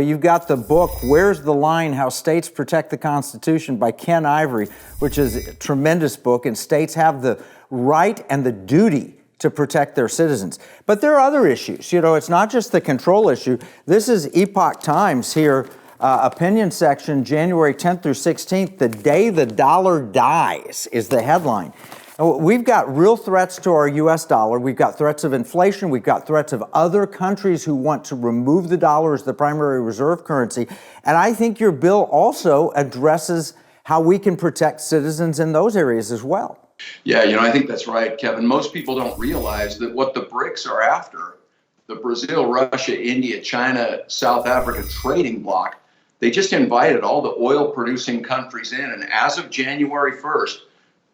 You've got the book, Where's the Line? How States Protect the Constitution by Ken Ivory, which is a tremendous book, and states have the right and the duty to protect their citizens. But there are other issues. You know, it's not just the control issue. This is Epoch Times here, opinion section, January 10th through 16th, the day the dollar dies is the headline. We've got real threats to our U.S. dollar. We've got threats of inflation. We've got threats of other countries who want to remove the dollar as the primary reserve currency. And I think your bill also addresses how we can protect citizens in those areas as well. Yeah, I think that's right, Kevin. Most people don't realize that what the BRICS are after, the Brazil, Russia, India, China, South Africa trading bloc, they just invited all the oil-producing countries in. And as of January 1st,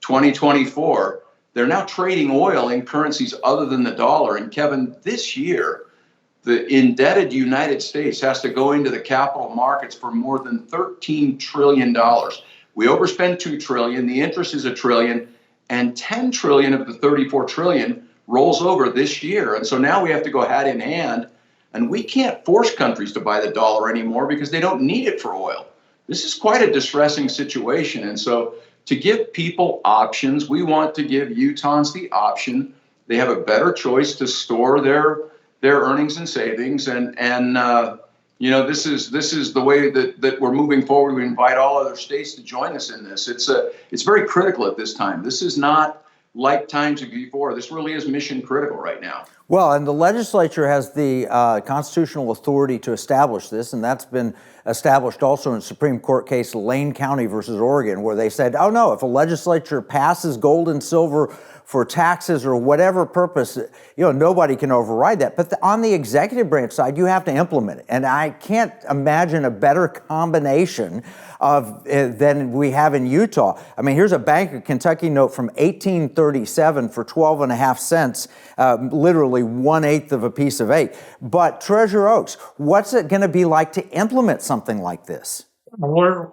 2024, they're now trading oil in currencies other than the dollar. And Kevin, this year, the indebted United States has to go into the capital markets for more than $13 trillion. We overspend $2 trillion, the interest is $1 trillion, and $10 trillion of the $34 trillion rolls over this year. And so now we have to go hand in hand, and we can't force countries to buy the dollar anymore because they don't need it for oil. This is quite a distressing situation. And so to give people options, we want to give Utahns the option. They have a better choice to store their earnings and savings, and this is the way that we're moving forward. We invite all other states to join us in this. It's very critical at this time. This is not like times before. This really is mission critical right now. Well, and the legislature has the constitutional authority to establish this, and that's been established also in Supreme Court case Lane County versus Oregon, where they said, oh no, if a legislature passes gold and silver for taxes or whatever purpose, nobody can override that. But on the executive branch side, you have to implement it. And I can't imagine a better combination than we have in Utah. I mean, here's a Bank of Kentucky note from 1837 for 12 and a half cents, literally 1/8 of a piece of 8. But Treasure Oaks, what's it going to be like to implement something like this? We're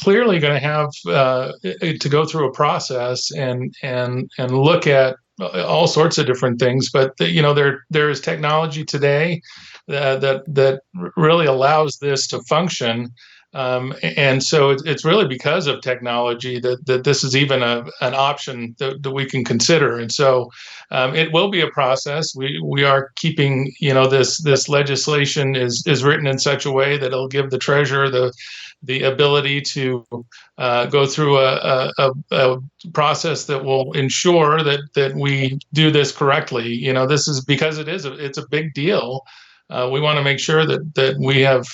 clearly going to have to go through a process and look at all sorts of different things. But there is technology today that really allows this to function. And so it's really because of technology that this is even an option that we can consider. And so it will be a process. We are keeping, this legislation is written in such a way that it'll give the treasurer the ability to go through a process that will ensure that we do this correctly. This is because it's a big deal. We want to make sure that we have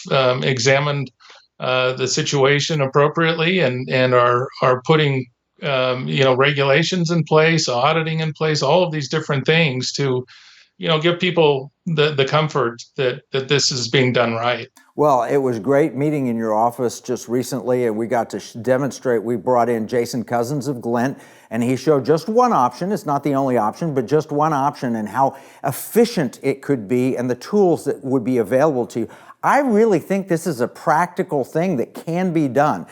examined the situation appropriately and are putting regulations in place, auditing in place, all of these different things to give people the comfort that this is being done right. Well, it was great meeting in your office just recently, and we got to demonstrate. We brought in Jason Cousins of Glint, and he showed just one option. It's not the only option, but just one option, and how efficient it could be and the tools that would be available to you. I really think this is a practical thing that can be done.